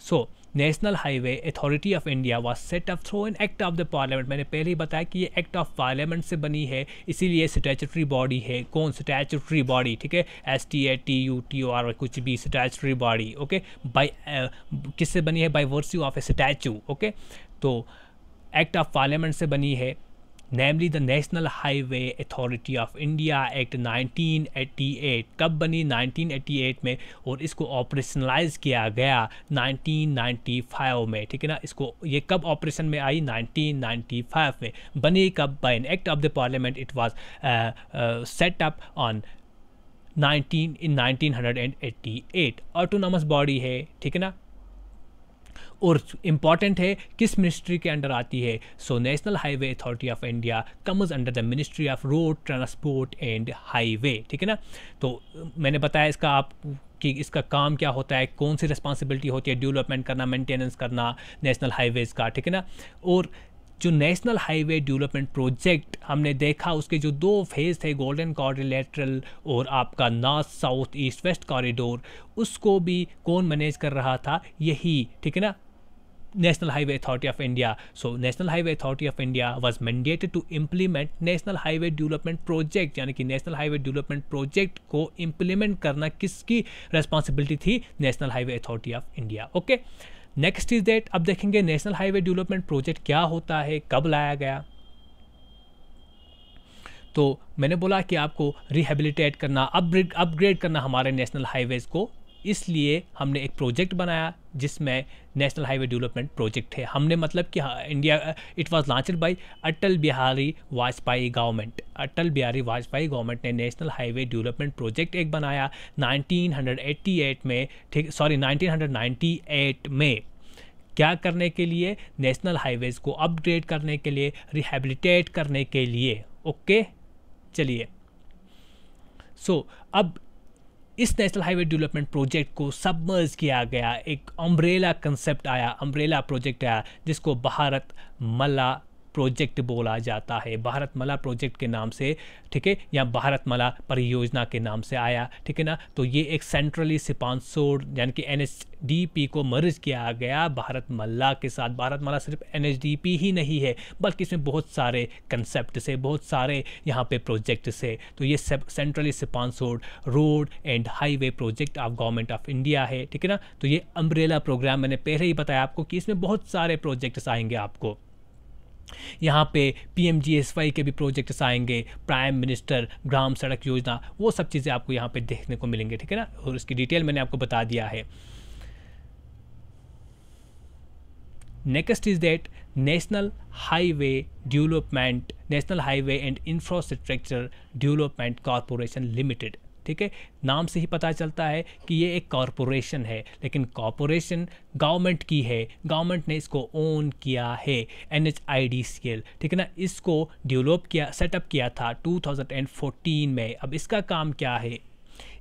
सो national highway authority of India was set up through an act of the parliament. मैंने पहले ही बताया कि ये एक्ट ऑफ पार्लियामेंट से बनी है, इसीलिए स्टैट्यूटरी बॉडी है। कौन? स्टैट्यूटरी बॉडी, ठीक है, STATUTOR कुछ भी, स्टैट्यूटरी बॉडी। ओके, बाय किससे बनी है? By virtue of A statue. Okay, तो एक्ट ऑफ पार्लियामेंट से बनी है, namely the national highway authority of India act 1988। कब बनी? 1988 में, और इसको ऑपरेशनलाइज किया गया 1995 में, ठीक है ना। इसको ये कब ऑपरेशन में आई? 1995 में। बनी कब? By an act of the parliament. It was set up on 1988। Autonomous body है, ठीक है ना। और इम्पॉर्टेंट है किस मिनिस्ट्री के अंडर आती है? So national highway authority of India comes under the ministry of road transport and highway, ठीक है ना। तो मैंने बताया इसका आप कि इसका काम क्या होता है, कौन सी रिस्पॉन्सिबिलिटी होती है, डेवलपमेंट करना, मेंटेनेंस करना नेशनल हाईवेज़ का, ठीक है ना। और जो नेशनल हाईवे डेवलपमेंट प्रोजेक्ट हमने देखा, उसके जो दो फेज़ थे, गोल्डन कॉरिलेटरल और आपका north south east west corridor, उसको भी कौन मैनेज कर रहा था? यही, ठीक है ना, national highway authority of India. So national highway authority of India was mandated to implement national highway development project, यानी कि नेशनल हाईवे डेवलपमेंट प्रोजेक्ट को इम्प्लीमेंट करना किसकी रिस्पॉन्सिबिलिटी थी? National highway authority of India. Okay, next is that, अब देखेंगे national highway development project क्या होता है, कब लाया गया। तो मैंने बोला कि आपको रिहेबिलिटेट करना, अपग्रेड करना हमारे नेशनल हाईवेज़ को, इसलिए हमने एक प्रोजेक्ट बनाया जिसमें नेशनल हाईवे डेवलपमेंट प्रोजेक्ट है। हमने मतलब कि India, it was launched by Atal Bihari Vajpayee government. Atal Bihari Vajpayee government ने नेशनल हाईवे डेवलपमेंट प्रोजेक्ट एक बनाया 1988 में, ठीक, सॉरी 1998 में। क्या करने के लिए? नेशनल हाईवेज़ को अपग्रेड करने के लिए, रिहेबिलिटेट करने के लिए। ओके, चलिए। सो अब इस नेशनल हाईवे डेवलपमेंट प्रोजेक्ट को सबमर्ज किया गया, एक अम्ब्रेला कंसेप्ट आया, अम्ब्रेला प्रोजेक्ट आया, जिसको भारत मला प्रोजेक्ट बोला जाता है। भारत मला प्रोजेक्ट के नाम से, ठीक है, या भारत मला परियोजना के नाम से आया, ठीक है ना। तो ये एक सेंट्रली स्पॉन्सर्ड, यानी कि NHDP को मर्ज किया गया भारत मला के साथ। भारत मला सिर्फ NHDP ही नहीं है, बल्कि इसमें बहुत सारे कंसेप्ट से, बहुत सारे यहाँ पे प्रोजेक्ट से। तो ये centrally sponsored road and highway project of government of India है, ठीक है ना। तो ये अम्ब्रेला प्रोग्राम, मैंने पहले ही बताया आपको कि इसमें बहुत सारे प्रोजेक्ट्स आएंगे आपको। यहाँ पे PMGSY के भी प्रोजेक्ट्स आएंगे, प्राइम मिनिस्टर ग्राम सड़क योजना, वो सब चीज़ें आपको यहाँ पे देखने को मिलेंगे, ठीक है ना। और इसकी डिटेल मैंने आपको बता दिया है। Next is that national highway and infrastructure development corporation limited. ठीक है, नाम से ही पता चलता है कि ये एक कॉरपोरेशन है, लेकिन कॉरपोरेशन गवर्नमेंट की है, गवर्नमेंट ने इसको ओन किया है, NHIDCL। ठीक है ना, इसको डेवलप किया, सेटअप किया था 2014 में। अब इसका काम क्या है?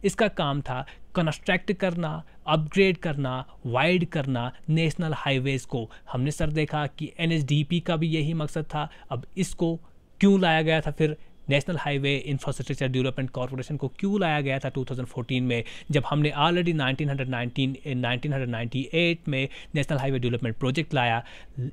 इसका काम था कंस्ट्रक्ट करना, अपग्रेड करना, वाइड करना नेशनल हाईवेज़ को। हमने सर देखा कि NHDP का भी यही मकसद था। अब इसको क्यों लाया गया था फिर? National highway infrastructure development corporation को क्यों लाया गया था 2014 में, जब हमने ऑलरेडी 1998 में नेशनल हाईवे डेवलपमेंट प्रोजेक्ट लाया?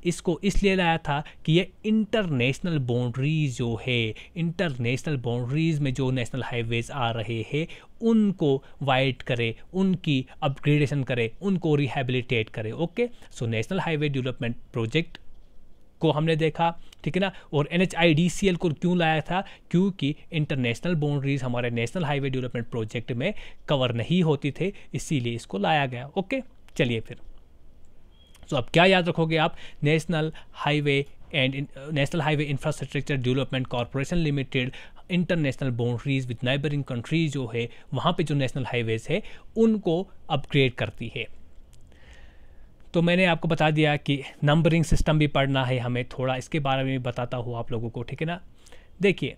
इसको इसलिए लाया था कि ये इंटरनेशनल बाउंड्रीज जो है, इंटरनेशनल बाउंड्रीज में जो नेशनल हाईवेज़ आ रहे हैं उनको वाइड करे, उनकी अपग्रेडेशन करे, उनको रिहेबिलिटेट करे। ओके, सो नेशनल हाईवे डेवलपमेंट प्रोजेक्ट को हमने देखा। ठीक है ना, और NHIDCL को क्यों लाया था? क्योंकि इंटरनेशनल बाउंड्रीज हमारे नेशनल हाईवे डेवलपमेंट प्रोजेक्ट में कवर नहीं होती थे, इसीलिए इसको लाया गया। ओके, चलिए फिर तो अब क्या याद रखोगे आप? National highway infrastructure development corporation limited international boundaries with neighbouring countries जो है, वहाँ पे जो नेशनल हाईवेज़ है उनको अपग्रेड करती है। तो मैंने आपको बता दिया कि नंबरिंग सिस्टम भी पढ़ना है हमें, थोड़ा इसके बारे में भी बताता हूँ आप लोगों को। ठीक है ना, देखिए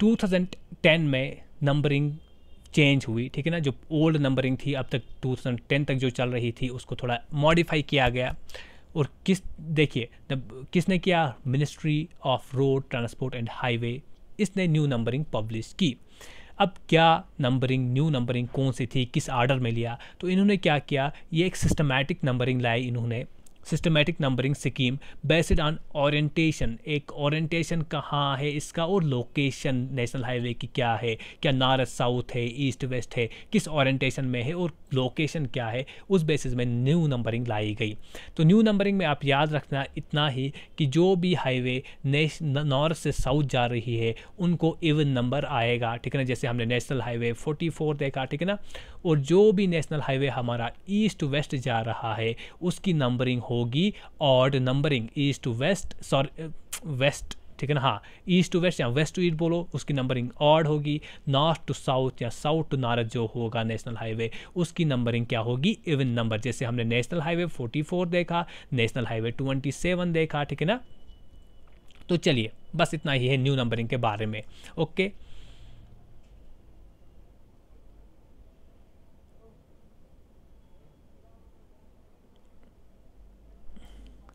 2010 में नंबरिंग चेंज हुई। ठीक है ना, जो ओल्ड नंबरिंग थी अब तक 2010 तक जो चल रही थी उसको थोड़ा मॉडिफाई किया गया। और किसने किया? Ministry of road transport and highway, इसने न्यू नंबरिंग पब्लिश की। अब क्या न्यू नंबरिंग कौन सी थी, किस आर्डर में लिया? तो इन्होंने क्या किया, ये एक सिस्टमैटिक नंबरिंग लाई इन्होंने, systematic numbering scheme based on orientation. एक ओरिएंटेशन कहाँ है इसका, और लोकेशन नेशनल हाईवे की क्या है, क्या नॉर्थ साउथ है, ईस्ट वेस्ट है, किस ओरिएंटेशन में है और लोकेशन क्या है, उस बेसिस में न्यू नंबरिंग लाई गई। तो न्यू नंबरिंग में आप याद रखना इतना ही कि जो भी हाईवे नॉर्थ से साउथ जा रही है उनको इवन नंबर आएगा। ठीक है ना, जैसे हमने नेशनल हाईवे 44 देखा। ठीक है ना, और जो भी नेशनल हाईवे हमारा ईस्ट वेस्ट जा रहा है उसकी नंबरिंग होगी odd numbering, east to west, sorry west. ठीक है ना, हाँ, ईस्ट टू वेस्ट या वेस्ट टू ईस्ट बोलो, उसकी नंबरिंग ऑड होगी। नॉर्थ टू साउथ या साउथ टू नॉर्थ जो होगा नेशनल हाईवे, उसकी नंबरिंग क्या होगी? Even number. जैसे हमने नेशनल हाईवे 44 देखा, नेशनल हाईवे 27 देखा। ठीक है ना, तो चलिए बस इतना ही है न्यू नंबरिंग के बारे में। ओके,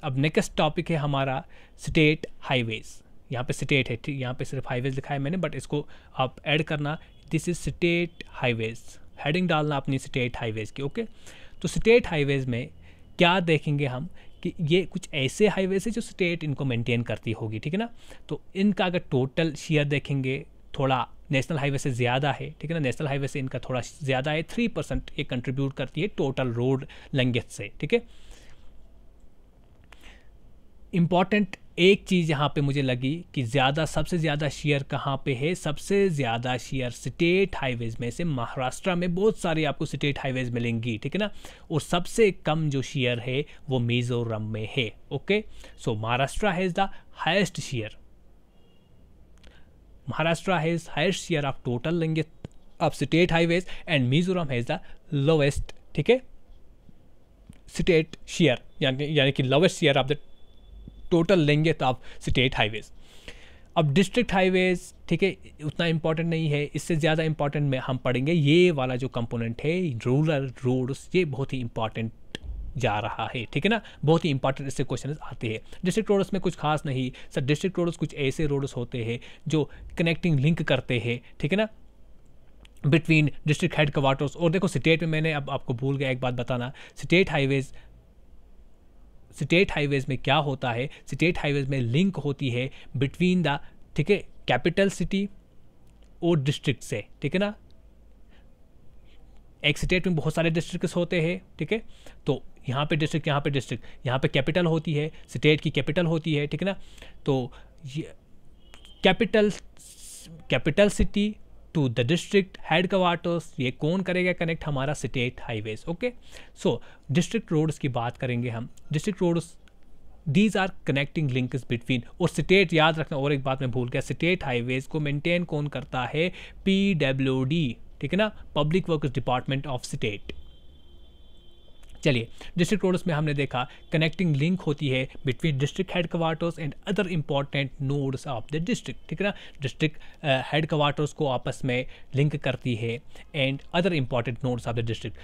अब नेक्स्ट टॉपिक है हमारा स्टेट हाईवेज़। यहाँ पे स्टेट है, ठीक, यहाँ पे सिर्फ हाईवेज़ लिखा है मैंने, बट इसको आप ऐड करना, this is state highways, heading डालना अपनी स्टेट हाईवेज़ की। ओके, तो स्टेट हाईवेज़ में क्या देखेंगे हम कि ये कुछ ऐसे हाईवेज़ है जो स्टेट इनको मेंटेन करती होगी। ठीक है ना, तो इनका अगर टोटल शेयर देखेंगे थोड़ा नेशनल हाईवे से ज़्यादा है। ठीक है ना, नेशनल हाईवे से इनका थोड़ा ज़्यादा है, 3% ये कंट्रीब्यूट करती है टोटल रोड लेंथ से। ठीक है, इम्पॉर्टेंट एक चीज़ यहाँ पे मुझे लगी कि सबसे ज़्यादा शेयर कहाँ पे है? सबसे ज़्यादा शेयर स्टेट हाईवेज़ में से महाराष्ट्र में बहुत सारी आपको स्टेट हाईवेज़ मिलेंगी। ठीक है ना, और सबसे कम जो शेयर है वो मिजोरम में है। Okay, so Maharashtra has the highest share, Maharashtra has highest share of total length of state highways and Mizoram has the lowest. ठीक है, स्टेट शेयर यानी कि lowest share of the total length तो आप स्टेट हाईवेज़। अब डिस्ट्रिक्ट हाईवेज़, ठीक है, उतना इंपॉर्टेंट नहीं है, इससे ज़्यादा इंपॉर्टेंट में हम पढ़ेंगे ये वाला जो कंपोनेंट है रूरल रोड्स, ये बहुत ही इंपॉर्टेंट जा रहा है। ठीक है ना, बहुत ही इंपॉर्टेंट इससे क्वेश्चन आते हैं। डिस्ट्रिक्ट रोड्स में कुछ खास नहीं सर, डिस्ट्रिक्ट रोड्स कुछ ऐसे रोड्स होते हैं जो कनेक्टिंग लिंक करते हैं। ठीक है ना, बिटवीन डिस्ट्रिक्ट हेड क्वार्टर्स। और देखो स्टेट में मैंने अब आपको भूल गया एक बात बताना, स्टेट हाईवेज़ में क्या होता है? स्टेट हाईवेज़ में लिंक होती है बिटवीन द, ठीक है, कैपिटल सिटी और डिस्ट्रिक्ट से। ठीक है ना, एक स्टेट में बहुत सारे डिस्ट्रिक्ट्स होते हैं। ठीक है, तो यहाँ पे डिस्ट्रिक्ट, यहाँ पे डिस्ट्रिक्ट, यहाँ पे कैपिटल होती है, स्टेट की कैपिटल होती है। ठीक है ना, तो capital city to the district headquarters. ये कौन करेगा कनेक्ट? हमारा state highways. Okay, so district roads की बात करेंगे हम। District roads these are connecting links between, और स्टेट याद रखना, और एक बात मैं भूल गया, स्टेट हाईवेज को मेंटेन कौन करता है? PWD, ठीक है ना, public works department of state. चलिए, डिस्ट्रिक्ट रोड्स में हमने देखा कनेक्टिंग लिंक होती है between district head quarters and other important nodes of the district, ठीक है ना। डिस्ट्रिक्ट हेड क्वार्टर्स को आपस में लिंक करती है and other important nodes of the district.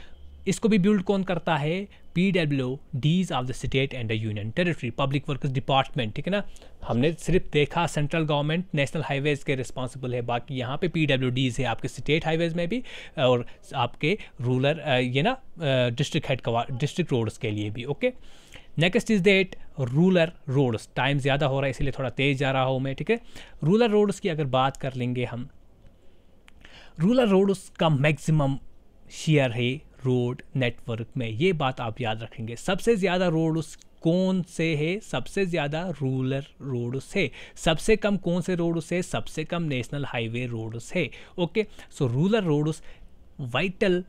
इसको भी बिल्ड कौन करता है? PWDs of the state and the union territory, public works department, ठीक है ना। हमने सिर्फ देखा सेंट्रल गवर्नमेंट नेशनल हाईवेज के रिस्पॉन्सिबल है, बाकी यहाँ पे PWDs है आपके स्टेट हाईवेज में भी और आपके रूरल ये ना डिस्ट्रिक्ट रोड्स के लिए भी। Okay, next is that rural roads. Time ज़्यादा हो रहा है इसलिए थोड़ा तेज जा रहा हूँ मैं, ठीक है। रूरल रोड्स की अगर बात कर लेंगे हम, रूरल रोड्स का मैक्सिमम शेयर है रोड नेटवर्क में, ये बात आप याद रखेंगे। सबसे ज़्यादा रोड्स कौन से है? सबसे ज़्यादा रूरल रोड्स है। सबसे कम कौन से रोड्स है? सबसे कम नेशनल हाईवे रोड्स है। Okay, so rural roads vital,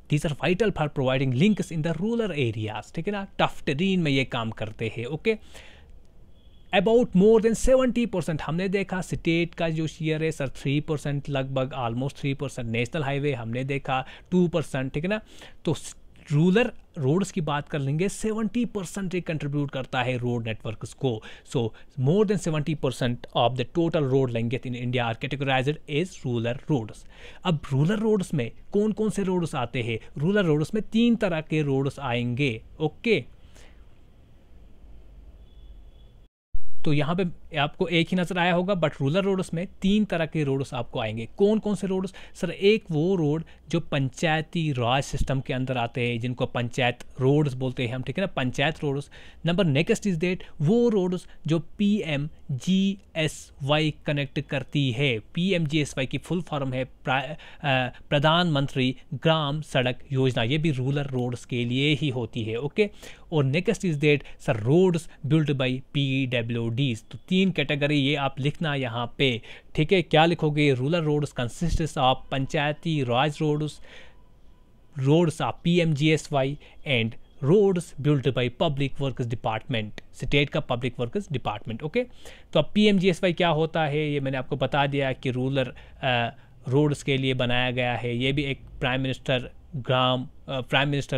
these are vital for providing links in the rural areas, ठीक है ना। टफ टेरेन में ये काम करते हैं। ओके, अबाउट मोर देन 70% हमने देखा स्टेट का जो शेयर है सर 3%, लगभग ऑलमोस्ट 3%। नेशनल हाईवे हमने देखा 2%, ठीक है ना। तो रूरल रोड्स की बात कर लेंगे 70% ये कंट्रीब्यूट करता है रोड नेटवर्क्स को। So more than 70% of the total road length in India are categorised as rural roads. अब रूरल रोड्स में कौन कौन से रोड्स आते हैं? रूरल रोड्स में 3 तरह के रोड्स आएंगे। ओके, तो यहाँ पे आपको एक ही नज़र आया होगा, बट रूरल रोड्स में 3 तरह के रोड्स आपको आएंगे। कौन कौन से रोड्स? सर एक वो रोड जो पंचायती राज सिस्टम के अंदर आते हैं, जिनको पंचायत रोड्स बोलते हैं हम, ठीक है ना, panchayat roads. Number next is that वो रोड्स जो PMGSY कनेक्ट करती है। PMGSY की फुल फॉर्म है प्रधानमंत्री ग्राम सड़क योजना, ये भी रूरल रोड्स के लिए ही होती है। ओके, और next is that sir roads build by PWDs। तो 3 कैटेगरी ये आप लिखना यहाँ पे, ठीक है। क्या लिखोगे? Rural roads consists of panchayati raj roads of PMGSY and roads build by public works department, state का पब्लिक वर्क्स डिपार्टमेंट। ओके, तो अब PMGSY क्या होता है ये मैंने आपको बता दिया कि रूरल रोड्स के लिए बनाया गया है। ये भी एक प्राइम मिनिस्टर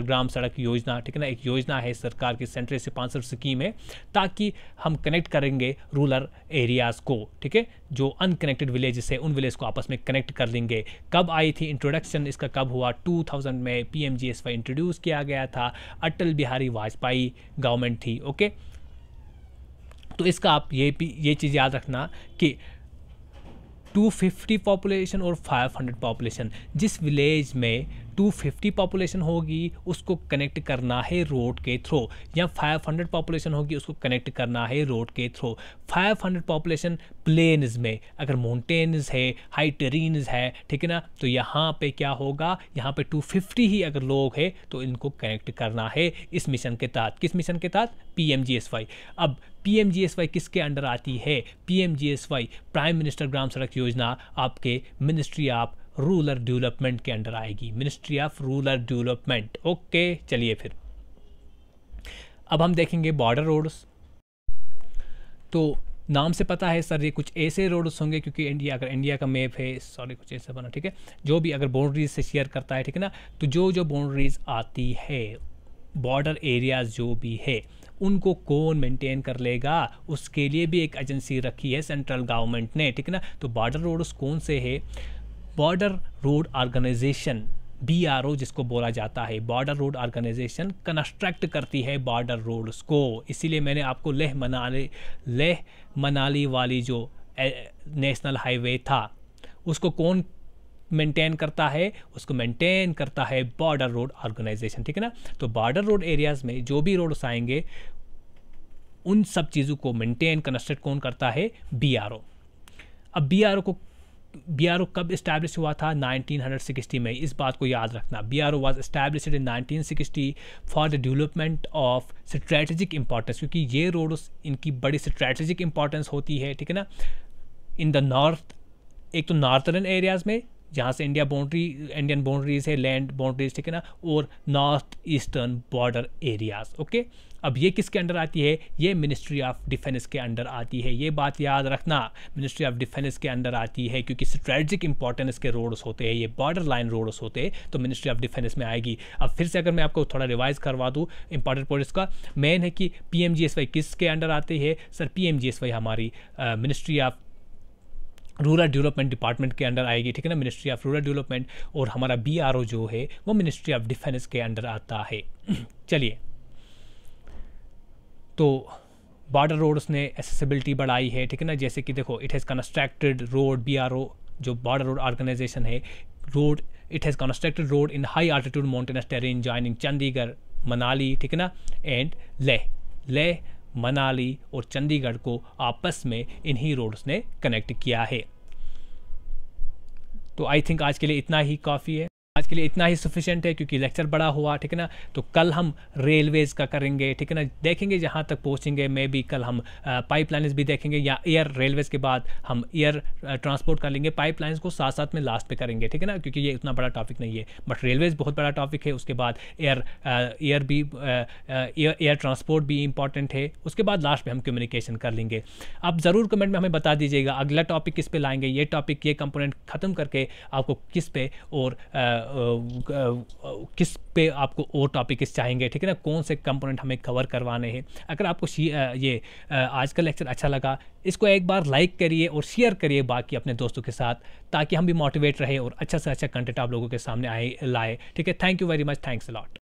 ग्राम सड़क योजना, ठीक है ना, एक योजना है सरकार की, सेंट्रल स्पॉन्सर्ड स्कीम है, ताकि हम कनेक्ट करेंगे रूरल एरियाज़ को, ठीक है। जो अनकनेक्टेड विलेजेस है उन विलेज को आपस में कनेक्ट कर लेंगे। कब आई थी इंट्रोडक्शन इसका? कब हुआ? 2000 में PMGSY इंट्रोड्यूस किया गया था, अटल बिहारी वाजपेयी गवर्नमेंट थी। ओके, तो इसका आप ये चीज़ याद रखना कि 250 पॉपुलेशन और 500 पॉपुलेशन, जिस विलेज में 250 पॉपुलेशन होगी उसको कनेक्ट करना है रोड के थ्रू, या 500 पॉपुलेशन होगी उसको कनेक्ट करना है रोड के थ्रू। 500 पॉपुलेशन प्लेन्स में, अगर माउंटेन्स है, हाई टेरेन्स है, ठीक है ना, तो यहाँ पे क्या होगा? यहाँ पे 250 ही अगर लोग हैं तो इनको कनेक्ट करना है इस मिशन के तहत। किस मिशन के तहत? PMGSY। अब PMGSY किसके अंडर आती है? PMGSY प्राइम मिनिस्टर ग्राम सड़क योजना आपके मिनिस्ट्री ऑफ रूरल डेवलपमेंट के अंडर आएगी, ministry of rural development. Okay, चलिए फिर अब हम देखेंगे बॉर्डर रोड्स। तो नाम से पता है सर ये कुछ ऐसे रोड्स होंगे, क्योंकि अगर इंडिया का मैप है, सॉरी कुछ ऐसा बना, ठीक है, जो भी अगर बाउंड्रीज से शेयर करता है, ठीक है ना, तो जो बाउंड्रीज आती है, बॉर्डर एरियाज जो भी है, उनको कौन मेंटेन कर लेगा? उसके लिए भी एक एजेंसी रखी है सेंट्रल गवर्नमेंट ने, ठीक है ना। तो बॉर्डर रोड्स कौन से है? बॉर्डर रोड ऑर्गेनाइजेशन, BRO जिसको बोला जाता है, बॉर्डर रोड ऑर्गेनाइजेशन कंस्ट्रक्ट करती है बॉर्डर रोड्स को। इसीलिए मैंने आपको लेह मनाली वाली जो नेशनल हाईवे था उसको कौन मेंटेन करता है? उसको मेंटेन करता है बॉर्डर रोड ऑर्गेनाइजेशन, ठीक है ना। तो बॉर्डर रोड एरियाज़ में जो भी रोड्स आएंगे उन सब चीज़ों को मेंटेन कंस्ट्रक्ट कौन करता है? BRO। अब BRO कब इस्टेब्लिश हुआ था? 1960 में। इस बात को याद रखना, BRO was established in 1960 for the development of strategic importance, क्योंकि ये रोड्स इनकी बड़ी स्ट्रेटेजिक इंपॉर्टेंस होती है, ठीक है ना, इन द नॉर्थ एक तो नॉर्थर्न एरियाज़ में जहाँ से इंडियन बाउंड्रीज है, लैंड बाउंड्रीज, ठीक है ना, और north eastern border areas. Okay, अब ये किसके अंडर आती है? ये मिनिस्ट्री ऑफ डिफेंस के अंडर आती है। ये बात याद रखना, मिनिस्ट्री ऑफ डिफेंस के अंडर आती है, क्योंकि स्ट्रेटजिक इंपॉर्टेंस के रोड्स होते हैं, ये बॉर्डर लाइन रोड्स होते हैं, तो मिनिस्ट्री ऑफ डिफेंस में आएगी। अब फिर से अगर मैं आपको थोड़ा रिवाइज करवा दूँ इंपॉर्टेंट पॉइंट्स का, मेन है कि PMGSY किसके अंडर आते हैं? सर PMGSY हमारी ministry of rural development department के अंडर आएगी, ठीक है ना, मिनिस्ट्री ऑफ रूरल डेवलपमेंट। और हमारा BRO जो है वो मिनिस्ट्री ऑफ डिफेंस के अंडर आता है। चलिए, तो बॉर्डर रोड्स ने एसेसिबिलिटी बढ़ाई है, ठीक है ना, जैसे कि देखो, it has constructed road, BRO जो बॉर्डर रोड ऑर्गेनाइजेशन है, road it has constructed road in high altitude mountainous terrain joining Chandigarh, Manali, ठीक है ना, एंड लेह, मनाली और चंडीगढ़ को आपस में इन्हीं रोड्स ने कनेक्ट किया है। तो आई थिंक आज के लिए इतना ही काफ़ी है, आज के लिए इतना ही सफिशिएंट है, क्योंकि लेक्चर बड़ा हुआ, ठीक है ना। तो कल हम रेलवेज़ का करेंगे, ठीक है ना, देखेंगे जहाँ तक पहुँचेंगे। मे बी कल हम पाइपलाइंस भी देखेंगे, या एयर रेलवेज़ के बाद हम एयर ट्रांसपोर्ट कर लेंगे, पाइपलाइंस को साथ साथ में लास्ट पे करेंगे, ठीक है ना, क्योंकि ये उतना बड़ा टॉपिक नहीं है। बट रेलवेज़ बहुत बड़ा टॉपिक है, उसके बाद एयर ट्रांसपोर्ट भी इंपॉर्टेंट है, उसके बाद लास्ट में हम कम्युनिकेशन कर लेंगे। आप ज़रूर कमेंट में हमें बता दीजिएगा अगला टॉपिक किस पे लाएंगे, ये टॉपिक, ये कंपोनेंट ख़त्म करके आपको किस पे और किस पे आपको और टॉपिक्स चाहेंगे, ठीक है ना, कौन से कंपोनेंट हमें कवर करवाने हैं। अगर आपको ये आज का लेक्चर अच्छा लगा, इसको एक बार लाइक करिए और शेयर करिए बाकी अपने दोस्तों के साथ, ताकि हम भी मोटिवेट रहे और अच्छा से अच्छा कंटेंट आप लोगों के सामने लाए, ठीक है। Thank you very much, thanks a lot.